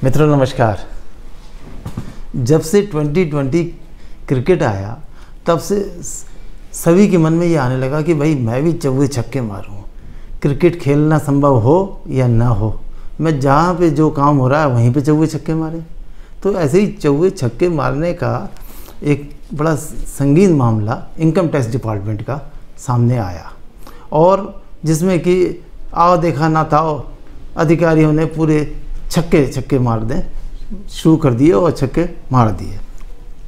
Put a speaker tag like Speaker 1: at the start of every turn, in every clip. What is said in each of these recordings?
Speaker 1: मित्रों नमस्कार। जब से 2020 क्रिकेट आया तब से सभी के मन में ये आने लगा कि भाई मैं भी चौके छक्के मारूं। क्रिकेट खेलना संभव हो या ना हो, मैं जहाँ पे जो काम हो रहा है वहीं पे चौके छक्के मारें। तो ऐसे ही चौके छक्के मारने का एक बड़ा संगीन मामला इनकम टैक्स डिपार्टमेंट का सामने आया, और जिसमें कि आओ देखा ना था अधिकारियों ने पूरे छक्के मार दें शुरू कर दिए और छक्के मार दिए।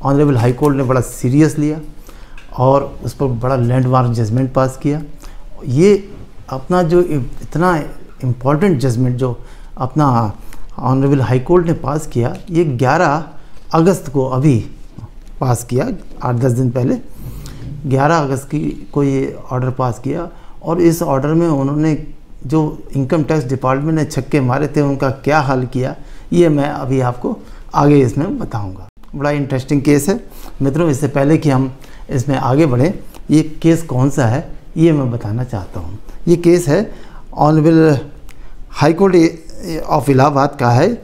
Speaker 1: ऑनरेबल हाई कोर्ट ने बड़ा सीरियस लिया और उस पर बड़ा लैंडमार्क जजमेंट पास किया। ये अपना जो इतना इम्पॉर्टेंट जजमेंट जो अपना ऑनरेबल हाई कोर्ट ने पास किया, ये 11 अगस्त को अभी पास किया, 8-10 दिन पहले 11 अगस्त को ये ऑर्डर पास किया। और इस ऑर्डर में उन्होंने जो इनकम टैक्स डिपार्टमेंट ने छक्के मारे थे उनका क्या हल किया, ये मैं अभी आपको आगे इसमें बताऊंगा। बड़ा इंटरेस्टिंग केस है मित्रों। इससे पहले कि हम इसमें आगे बढ़ें, ये केस कौन सा है ये मैं बताना चाहता हूँ। ये केस है honourable high court of Allahabad का है,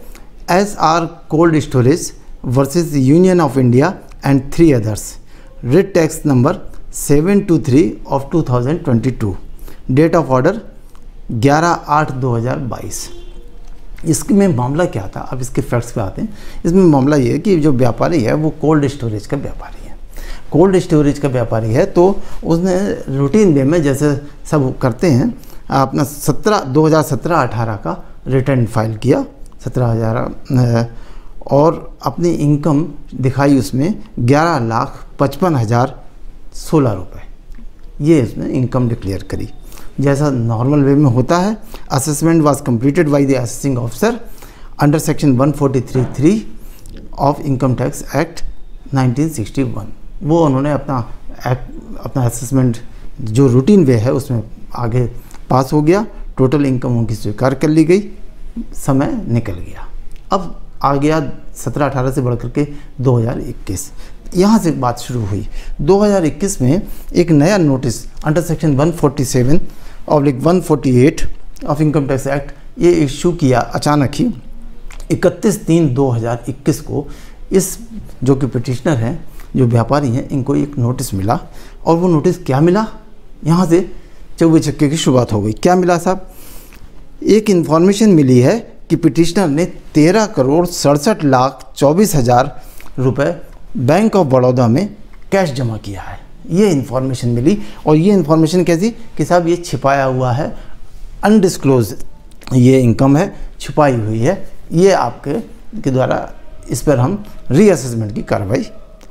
Speaker 1: SR cold storage versus union of India and 3 others, writ tax number 723 of 2022, date of order 11/8/2022। इसमें मामला क्या था, अब इसके फैक्ट्स पे आते हैं। इसमें मामला ये है कि जो व्यापारी है वो कोल्ड स्टोरेज का व्यापारी है। कोल्ड स्टोरेज का व्यापारी है तो उसने रूटीन वे में जैसे सब करते हैं अपना 2017-18 का रिटर्न फाइल किया 17,000 और अपनी इनकम दिखाई उसमें 11,55,016 रुपये, ये इसने इनकम डिक्लेयर करी जैसा नॉर्मल वे में होता है। Assessment was completed by the assessing officer under section 143(3) of income tax act 1961। वो उन्होंने अपना असेसमेंट जो रूटीन वे है उसमें आगे पास हो गया। टोटल इनकम उनकी स्वीकार कर ली गई, समय निकल गया। अब आ गया 17-18 से बढ़ करके 2021। यहाँ से बात शुरू हुई। 2021 में एक नया notice under section 147/148 of income tax act ये इशू किया अचानक ही 31/3/2021 को। इस जो कि पिटिशनर हैं, जो व्यापारी हैं, इनको एक नोटिस मिला। और वो नोटिस क्या मिला, यहाँ से चौके छक्के की शुरुआत हो गई। क्या मिला साहब, एक इन्फॉर्मेशन मिली है कि पिटिशनर ने 13,67,24,000 रुपये बैंक ऑफ बड़ौदा में कैश जमा किया है। ये इन्फॉर्मेशन मिली। और ये इन्फॉर्मेशन कैसी कि साहब ये छिपाया हुआ है, अनडिस्क्लोज ये इनकम है, छुपाई हुई है। ये आपके द्वारा इस पर हम रीअसेसमेंट की कार्रवाई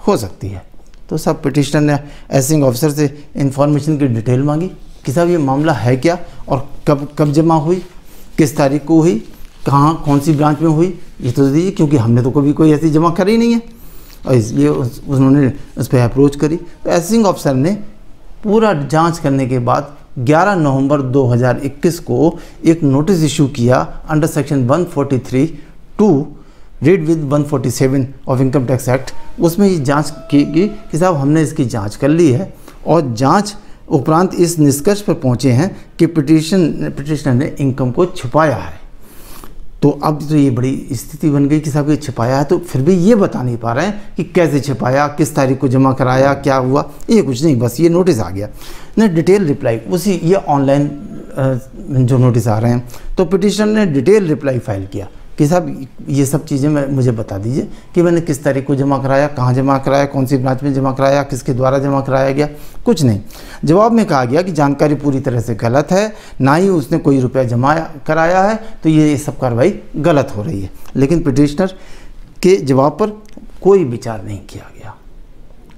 Speaker 1: हो सकती है। तो सब पिटिशनर ने असेसिंग ऑफिसर से इन्फॉर्मेशन की डिटेल मांगी कि साहब ये मामला है क्या और कब जमा हुई, किस तारीख को हुई, कहाँ कौन सी ब्रांच में हुई, ये तो दीजिए, क्योंकि हमने तो कभी कोई ऐसी जमा करी नहीं है। और इसलिए उन्होंने उस पर अप्रोच करी। तो असेसिंग ऑफिसर ने पूरा जांच करने के बाद 11 नवंबर 2021 को एक नोटिस इशू किया under section 143(2) read with 147 of income tax act. उसमें ये जांच की गई कि साहब हमने इसकी जांच कर ली है और जांच उपरांत इस निष्कर्ष पर पहुंचे हैं कि पिटिशनर ने इनकम को छुपाया है। तो अब तो ये बड़ी स्थिति बन गई कि साहब ये छिपाया है, तो फिर भी ये बता नहीं पा रहे हैं कि कैसे छिपाया, किस तारीख को जमा कराया, क्या हुआ, ये कुछ नहीं, बस ये नोटिस आ गया ना। डिटेल रिप्लाई उसी ये ऑनलाइन जो नोटिस आ रहे हैं, तो पिटिशनर ने डिटेल रिप्लाई फाइल किया कि साहब ये सब चीज़ें मुझे बता दीजिए कि मैंने किस तारीख को जमा कराया, कहाँ जमा कराया, कौन सी ब्रांच में जमा कराया, किसके द्वारा जमा कराया गया, कुछ नहीं। जवाब में कहा गया कि जानकारी पूरी तरह से गलत है, ना ही उसने कोई रुपया जमा कराया है, तो ये सब कार्रवाई गलत हो रही है। लेकिन पिटिशनर के जवाब पर कोई विचार नहीं किया गया।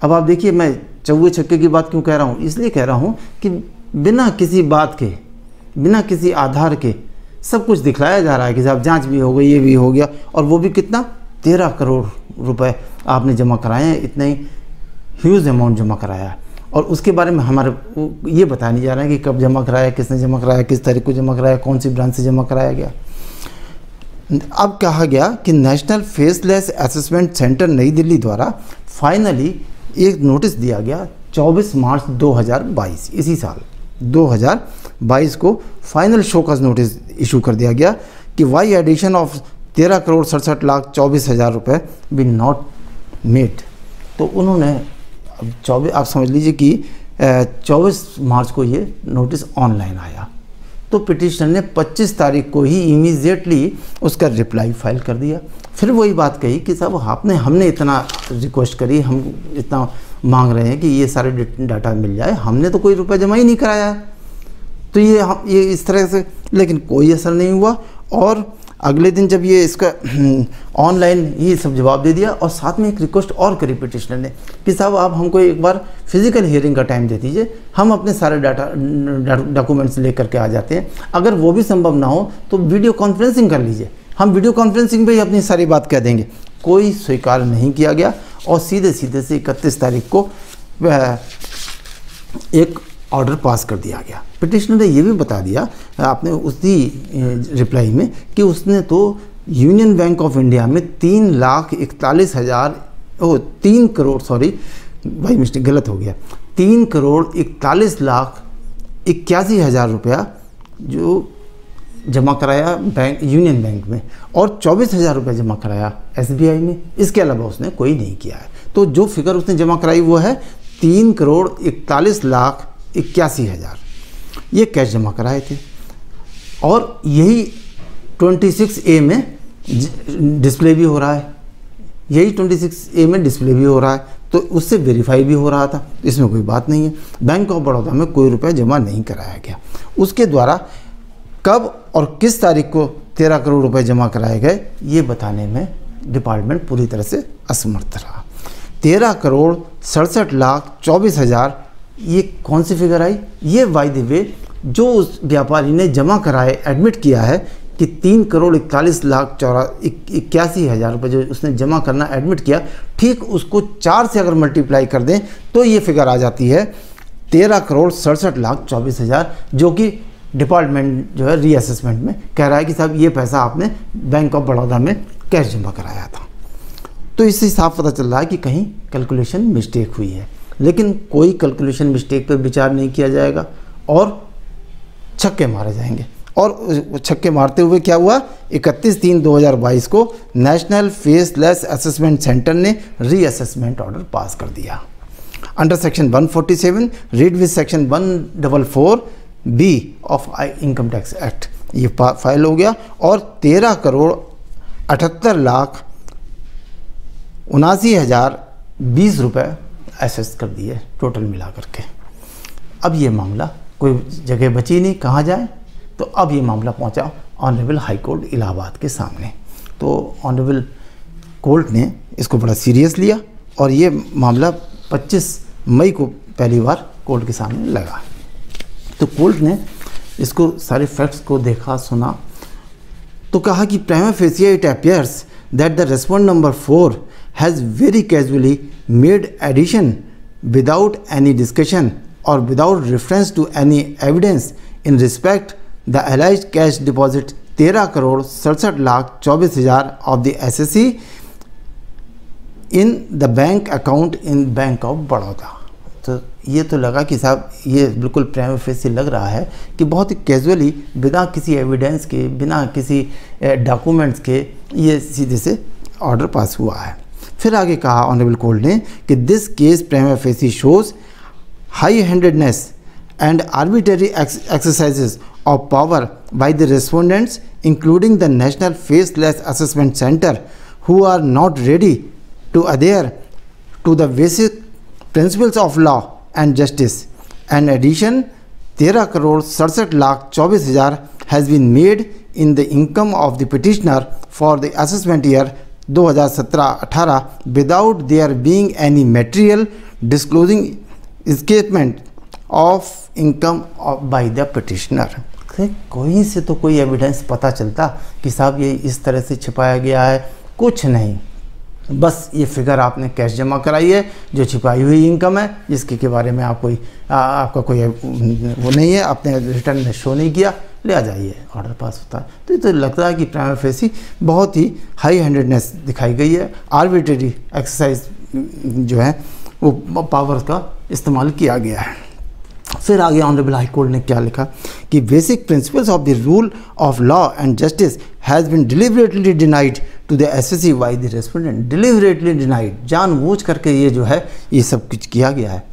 Speaker 1: अब आप देखिए, मैं चौके छक्के की बात क्यों कह रहा हूँ, इसलिए कह रहा हूँ कि बिना किसी बात के, बिना किसी आधार के सब कुछ दिखलाया जा रहा है कि साहब जांच भी हो गई, ये भी हो गया, और वो भी कितना 13 करोड़ रुपए आपने जमा कराए हैं। इतना ही ह्यूज अमाउंट जमा कराया है। और उसके बारे में हमारे ये बताया नहीं जा रहा है कि कब जमा कराया, किसने जमा कराया, किस तारीख को जमा कराया, कौन सी ब्रांच से जमा कराया गया। अब कहा गया कि नेशनल फेसलेस असेसमेंट सेंटर नई दिल्ली द्वारा फाइनली एक नोटिस दिया गया 24 मार्च 2022, इसी साल 2022 को फाइनल शोकॉज नोटिस इशू कर दिया गया कि वाई एडिशन ऑफ 13,67,24,000 रुपये बी नॉट मेड। तो उन्होंने अब 24, आप समझ लीजिए कि 24 मार्च को ये नोटिस ऑनलाइन आया, तो पिटिशनर ने 25 तारीख को ही इमीडिएटली उसका रिप्लाई फाइल कर दिया। फिर वही बात कही कि साहब हमने इतना रिक्वेस्ट करी, हम इतना मांग रहे हैं कि ये सारे डाटा मिल जाए, हमने तो कोई रुपया जमा ही नहीं कराया। तो ये इस तरह से, लेकिन कोई असर नहीं हुआ। और अगले दिन जब ये इसका ऑनलाइन ये सब जवाब दे दिया, और साथ में एक रिक्वेस्ट और करी पिटिशनर ने कि साहब आप हमको एक बार फिजिकल हियरिंग का टाइम दे दीजिए, हम अपने सारे डॉक्यूमेंट्स लेकर के आ जाते हैं। अगर वो भी संभव ना हो तो वीडियो कॉन्फ्रेंसिंग कर लीजिए, हम वीडियो कॉन्फ्रेंसिंग पे ही अपनी सारी बात कह देंगे। कोई स्वीकार नहीं किया गया और सीधे सीधे से 31 तारीख को एक ऑर्डर पास कर दिया गया। पिटिशनर ने ये भी बता दिया आपने उसी रिप्लाई में कि उसने तो यूनियन बैंक ऑफ इंडिया में 3 करोड़ सॉरी भाई मिस्टेक गलत हो गया, 3,41,81,000 रुपया जो जमा कराया यूनियन बैंक में, और 24,000 रुपये जमा कराया SBI में। इसके अलावा उसने कोई नहीं किया है। तो जो फिगर उसने जमा कराई वो है 3,41,81,000 ये कैश जमा कराए थे। और यही 26A में डिस्प्ले भी हो रहा है, यही 26A में डिस्प्ले भी हो रहा है, तो उससे वेरीफाई भी हो रहा था। इसमें कोई बात नहीं है। बैंक ऑफ बड़ौदा में कोई रुपया जमा नहीं कराया गया। उसके द्वारा कब और किस तारीख को 13 करोड़ रुपए जमा कराए गए ये बताने में डिपार्टमेंट पूरी तरह से असमर्थ रहा। 13,67,24,000 ये कौन सी फिगर आई? ये बाय द वे जो उस व्यापारी ने जमा कराए एडमिट किया है कि 3,41,81,000 रुपये जो उसने जमा करना एडमिट किया, ठीक उसको 4 से अगर मल्टीप्लाई कर दें तो ये फिगर आ जाती है 13,67,24,000, जो कि डिपार्टमेंट जो है रीअसेसमेंट में कह रहा है कि साहब ये पैसा आपने बैंक ऑफ बड़ौदा में कैश जमा कराया था। तो इससे साफ पता चल रहा है कि कहीं कैलकुलेशन मिस्टेक हुई है, लेकिन कोई कैलकुलेशन मिस्टेक पर विचार नहीं किया जाएगा और छक्के मारे जाएंगे। और छक्के मारते हुए क्या हुआ, 31/3/2022 को नेशनल फेसलेस असेसमेंट सेंटर ने रीअसेसमेंट ऑर्डर पास कर दिया under section 147 read with section 144B of income tax act. ये फाइल हो गया और 13,78,79,020 रुपये एसेस कर दिए टोटल मिला करके। अब ये मामला कोई जगह बची नहीं, कहाँ जाए, तो अब ये मामला पहुंचा ऑनरेबल हाई कोर्ट इलाहाबाद के सामने। तो ऑनरेबल कोर्ट ने इसको बड़ा सीरियस लिया और ये मामला 25 मई को पहली बार कोर्ट के सामने लगा। तो कोर्ट ने इसको सारे फैक्ट्स को देखा, सुना, तो कहा कि prima facie it appears that the respondent number 4 has very casually made addition without any discussion or without reference to any evidence in respect the alleged cash deposit 13,67,24,000 of the SSC in the bank account in Bank of Baroda। तो ये तो लगा कि साहब ये बिल्कुल prima facie लग रहा है कि बहुत ही कैजुअली बिना किसी एविडेंस के, बिना किसी डॉक्यूमेंट्स के ये सीधे से ऑर्डर पास हुआ है। फिर आगे कहा ऑनरेबल कोर्ट ने कि this case prima facie shows high-handedness and arbitrary exercises of power by the respondents, including the National Faceless Assessment Center, who are not ready to adhere to the basic principles of law and justice. In addition, 13,67,24,000 has been made in the income of the petitioner for the assessment year 2017-18 without there being any material disclosing statement of income by the petitioner. कोई से तो कोई evidence पता चलता कि साहब ये इस तरह से छिपाया गया है, कुछ नहीं, बस ये फिगर आपने कैश जमा कराई है जो छिपाई हुई इनकम है, जिसके के बारे में आप आपका कोई वो नहीं है, आपने रिटर्न में शो नहीं किया, ले आ जाइए, ऑर्डर पास होता है। तो ये तो लगता है कि प्राइमा फेसी बहुत ही हाई हैंडेडनेस दिखाई गई है, आर्बिट्रेरी एक्सरसाइज जो है वो पावर्स का इस्तेमाल किया गया है। फिर आगे ऑनरेबल हाई कोर्ट ने क्या लिखा कि basic principles of the rule of law and justice has been deliberately denied to the SSC by the respondent. Deliberately denied, जानबूझ करके ये जो है ये सब कुछ किया गया है,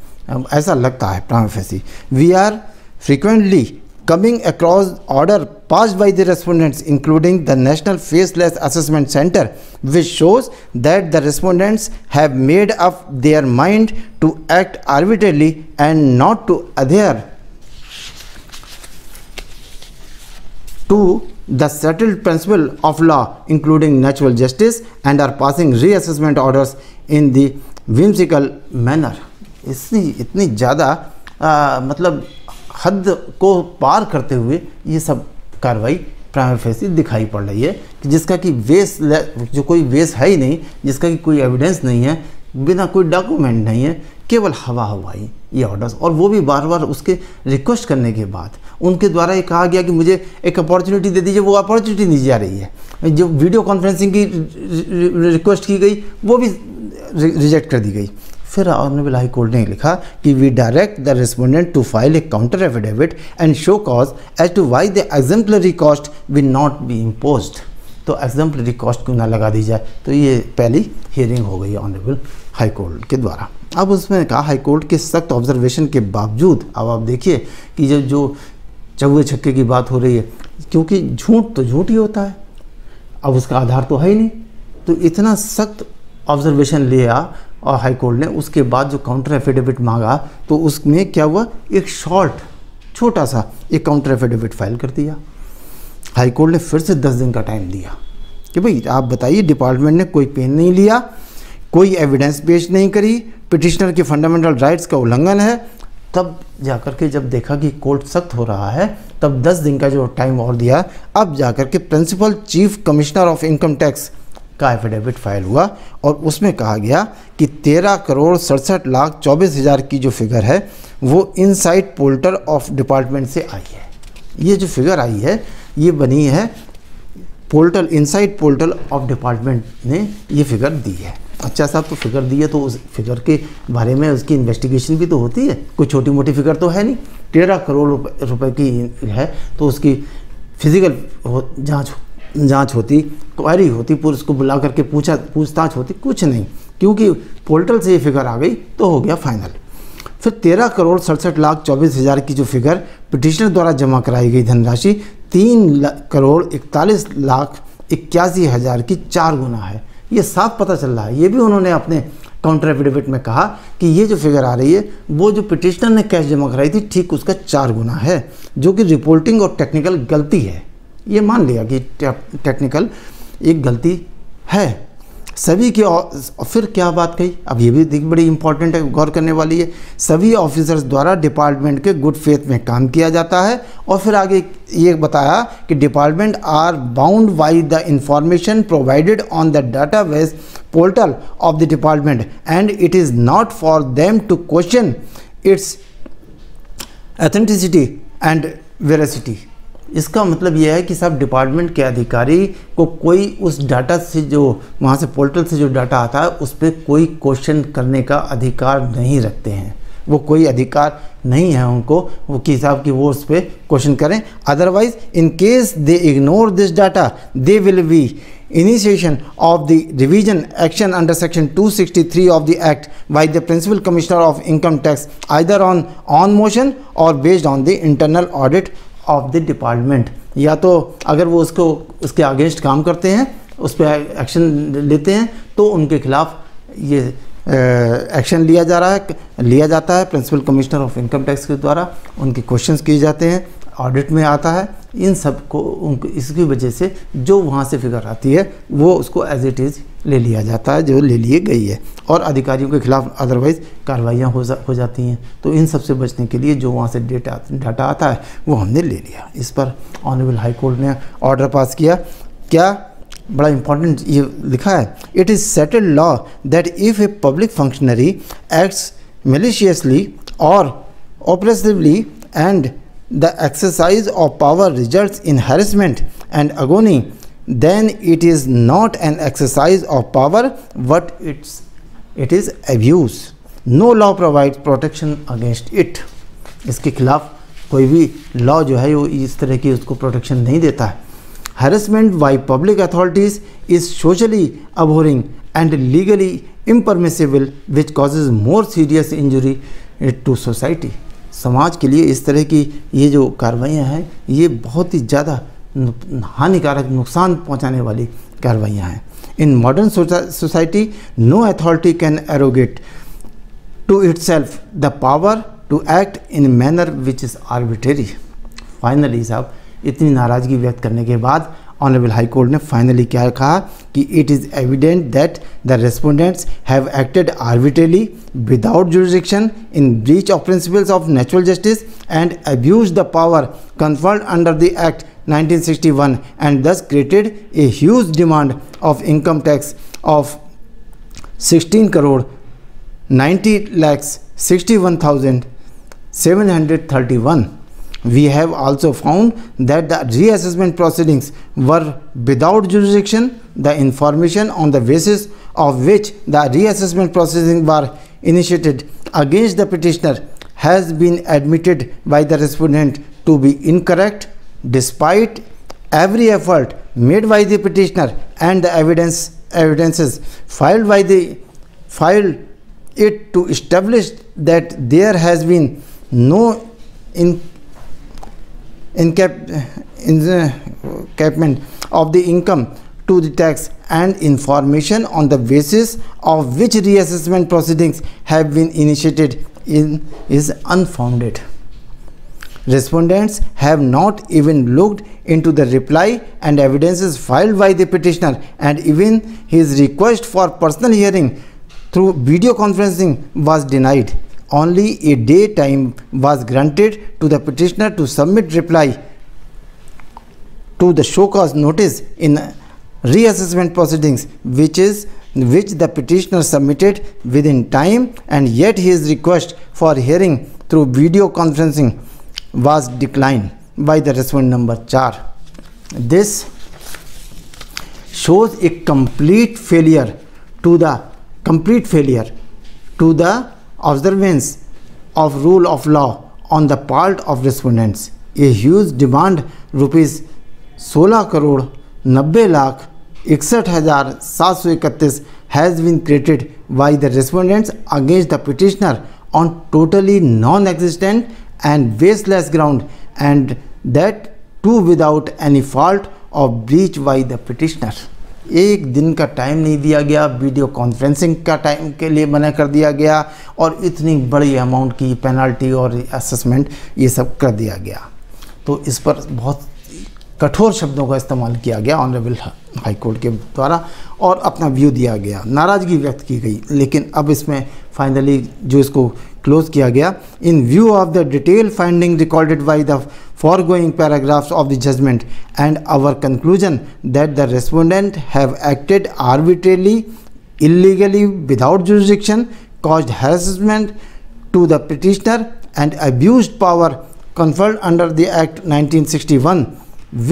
Speaker 1: ऐसा लगता है prima facie. We are frequently coming across order passed by the respondents including the National Faceless Assessment Center, which shows that the respondents have made up their mind to act arbitrarily and not to adhere to the settled principle of law including natural justice and are passing reassessment orders in the whimsical manner। इतनी ज़्यादा मतलब हद को पार करते हुए ये सब कार्रवाई प्राइमा फेसी दिखाई पड़ रही है कि जिसका कि जो कोई बेस है ही नहीं, जिसका कि कोई एविडेंस नहीं है, बिना कोई डॉक्यूमेंट नहीं है, केवल हवा हवाई ये ऑर्डर्स, और वो भी बार बार उसके रिक्वेस्ट करने के बाद उनके द्वारा ये कहा गया कि मुझे एक अपॉर्चुनिटी दे दीजिए, वो अपॉर्चुनिटी दी जा रही है। जो वीडियो कॉन्फ्रेंसिंग की रिक्वेस्ट की गई वो भी रिजेक्ट कर दी गई। फिर ऑनरेबल हाई कोर्ट ने लिखा कि we direct the respondent to file a counter affidavit and show cause as to why the exemplary cost will not be imposed. तो एग्जाम्पलरी कॉस्ट क्यों ना लगा दी जाए। तो ये पहली हियरिंग हो गई ऑनरेबल हाई कोर्ट के द्वारा। अब उसमें कहा हाई कोर्ट के सख्त ऑब्जर्वेशन के बावजूद, अब आप देखिए कि जो चौवे छक्के की बात हो रही है, क्योंकि झूठ तो झूठ ही होता है, अब उसका आधार तो है ही नहीं, तो इतना सख्त ऑब्जर्वेशन लिया और हाई कोर्ट ने, उसके बाद जो काउंटर एफिडेविट मांगा तो उसमें क्या हुआ, एक छोटा सा एक काउंटर एफिडेविट फाइल कर दिया। हाई कोर्ट ने फिर से 10 दिन का टाइम दिया कि भाई आप बताइए, डिपार्टमेंट ने कोई पेन नहीं लिया, कोई एविडेंस पेश नहीं करी, पिटिशनर के फंडामेंटल राइट्स का उल्लंघन है। तब जाकर के जब देखा कि कोर्ट सख्त हो रहा है, तब 10 दिन का जो टाइम और दिया, अब जाकर के principal chief commissioner of income tax का एफिडेविट फाइल हुआ और उसमें कहा गया कि 13,67,24,000 की जो फिगर है वो इनसाइड पोर्टल ऑफ डिपार्टमेंट से आई है। ये जो फिगर आई है ये बनी है portal, inside portal of department ने ये फिगर दी है। अच्छा साहब, तो फिगर दी है तो उस फिगर के बारे में उसकी इन्वेस्टिगेशन भी तो होती है, कोई छोटी मोटी फिगर तो है नहीं। 13 करोड़ रुपए की है तो उसकी फिजिकल जांच होती, क्वारी होती, पुलिस को बुला करके पूछताछ होती, कुछ नहीं, क्योंकि पोर्टल से ये फिगर आ गई तो हो गया फाइनल। फिर 13,67,24,000 की जो फिगर पिटिशनर द्वारा जमा कराई गई धनराशि 3,41,81,000 की 4 गुना है। ये साफ पता चल रहा है। ये भी उन्होंने अपने काउंटर एफिडेविट में कहा कि ये जो फिगर आ रही है वो जो पिटिशनर ने कैश जमा कराई थी ठीक उसका 4 गुना है, जो कि रिपोर्टिंग और टेक्निकल गलती है। ये मान लिया कि टेक्निकल एक गलती है सभी की। फिर क्या बात कही, अब ये भी बड़ी इंपॉर्टेंट है, गौर करने वाली है। सभी ऑफिसर्स द्वारा डिपार्टमेंट के गुड फेथ में काम किया जाता है। और फिर आगे ये बताया कि department are bound by the information provided on the database portal of the department and it is not for them to question its authenticity and veracity. इसका मतलब यह है कि सब डिपार्टमेंट के अधिकारी को कोई उस डाटा से, जो वहाँ से पोर्टल से जो डाटा आता है, उस पर कोई क्वेश्चन करने का अधिकार नहीं रखते हैं। वो कोई अधिकार नहीं है उनको वो कि साहब कि वो उस पर क्वेश्चन करें। Otherwise in case they ignore this data they will be initiation of the revision action under section 263 of the act by the principal commissioner of income tax either on motion or based on the internal audit of the department। या तो अगर वो उसके against काम करते हैं, उस पर एक्शन लेते हैं, तो उनके खिलाफ ये एक्शन लिया जाता है principal commissioner of income tax के द्वारा। उनके क्वेश्चंस किए जाते हैं, ऑडिट में आता है। इन सब को इसकी वजह से जो वहाँ से फिगर आती है वो उसको एज इट इज़ ले लिया जाता है, जो ले लिए गई है, और अधिकारियों के खिलाफ अदरवाइज़ कार्रवाइयाँ हो जाती हैं। तो इन सब से बचने के लिए जो वहाँ से डाटा आता है वो हमने ले लिया। इस पर ऑनरेबल हाई कोर्ट ने ऑर्डर पास किया। क्या बड़ा इंपॉर्टेंट ये लिखा है, it is settled law that if a public functionary acts maliciously और oppressively and the exercise of power results in harassment and agony, then it is not an exercise of power but it is abuse. No law provides protection against it. इसके खिलाफ कोई भी law जो है वो इस तरह की उसको प्रोटेक्शन नहीं देता है। Harassment by public authorities is socially abhorrent and legally impermissible which causes more serious injury to society. समाज के लिए इस तरह की ये जो कार्रवाइयाँ हैं ये बहुत ही ज़्यादा हानिकारक, नुकसान पहुँचाने वाली कार्रवाइयाँ हैं। In modern society no authority can arrogate to itself the power to act in manner which is arbitrary. Finally साहब इतनी नाराज़गी व्यक्त करने के बाद ऑनरेबल हाई कोर्ट ने फाइनली क्या कहा कि it is evident that the respondents have acted arbitrarily without jurisdiction in breach of principles of natural justice and abuse the power conferred under the act 1961 and thus created a huge demand of income tax of 16 crore 90 lakhs 61,731. We have also found that the reassessment proceedings were without jurisdiction. The information on the basis of which the reassessment proceedings were initiated against the petitioner has been admitted by the respondent to be incorrect, despite every effort made by the petitioner and the evidences filed it to establish that there has been no encapment of the income to the tax, and information on the basis of which reassessment proceedings have been initiated is unfounded. Respondents have not even looked into the reply and evidences filed by the petitioner, and even his request for personal hearing through video conferencing was denied. Only a day time was granted to the petitioner to submit reply to the show cause notice in reassessment proceedings, which the petitioner submitted within time, and yet his request for hearing through video conferencing was declined by the respondent number 4. This shows a complete failure to the observance of rule of law on the part of respondents. A huge demand rupees 16 crore 90 lakh 61,731 has been created by the respondents against the petitioner on totally non-existent and baseless ground, and that too without any fault of breach by the petitioner. एक दिन का time नहीं दिया गया, video conferencing का time के लिए मना कर दिया गया, और इतनी बड़ी अमाउंट की पेनल्टी और असेसमेंट ये सब कर दिया गया। तो इस पर बहुत कठोर शब्दों का इस्तेमाल किया गया ऑनरेबल हाई कोर्ट के द्वारा, और अपना व्यू दिया गया, नाराज़गी व्यक्त की गई। लेकिन अब इसमें फाइनली जो इसको क्लोज किया गया, इन view of the detail finding recorded by the foregoing paragraphs of the judgment and our conclusion that the respondent have acted arbitrarily, illegally, without jurisdiction, caused harassment to the petitioner and abused power conferred under the Act 1961,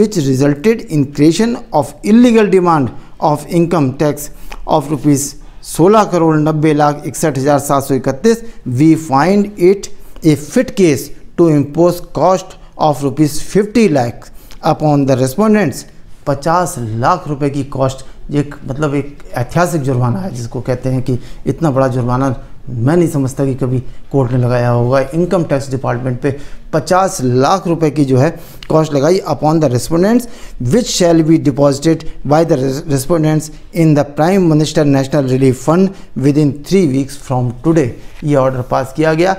Speaker 1: which resulted in creation of illegal demand of income tax of rupees 16 crore 90 lakh 61,731, we find it a fit case to impose cost of rupees 50 lakh upon the respondents। 50 lakh रुपए की cost, एक मतलब एक ऐतिहासिक जुर्माना है जिसको कहते हैं कि इतना बड़ा जुर्माना मैं नहीं समझता कि कभी कोर्ट ने लगाया होगा। इनकम टैक्स डिपार्टमेंट पे 50 लाख रुपए की जो है कॉस्ट लगाई upon the respondents, which shall be deposited by the respondents in the prime minister national relief fund with in 3 weeks from today. ये ऑर्डर पास किया गया,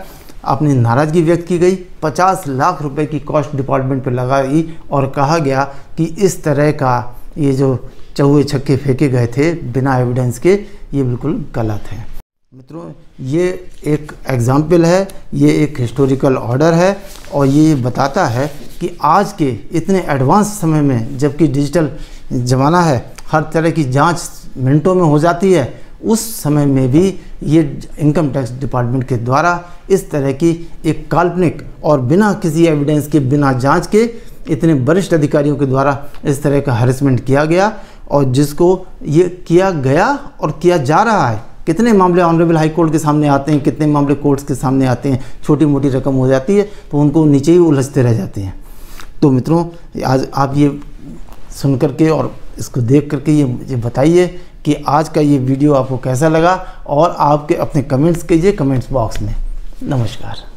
Speaker 1: अपनी नाराज़गी व्यक्त की गई, 50 लाख रुपए की कॉस्ट डिपार्टमेंट पर लगाई और कहा गया कि इस तरह का ये जो चौहे छक्के फेंके गए थे बिना एविडेंस के, ये बिल्कुल गलत है। मित्रों, ये एक एग्जाम्पल है, ये एक हिस्टोरिकल ऑर्डर है, और ये बताता है कि आज के इतने एडवांस समय में, जबकि डिजिटल ज़माना है, हर तरह की जांच मिनटों में हो जाती है, उस समय में भी ये इनकम टैक्स डिपार्टमेंट के द्वारा इस तरह की एक काल्पनिक और बिना किसी एविडेंस के, बिना जांच के, इतने वरिष्ठ अधिकारियों के द्वारा इस तरह का हैरेसमेंट किया गया, और जिसको ये किया गया और किया जा रहा है कितने मामले ऑनरेबल हाई कोर्ट के सामने आते हैं, कितने मामले कोर्ट्स के सामने आते हैं, छोटी मोटी रकम हो जाती है तो उनको नीचे ही उलझते रह जाते हैं। तो मित्रों, आज आप ये सुन करके और इसको देख करके ये बताइए कि आज का ये वीडियो आपको कैसा लगा, और आपके अपने कमेंट्स कीजिए कमेंट्स बॉक्स में। नमस्कार।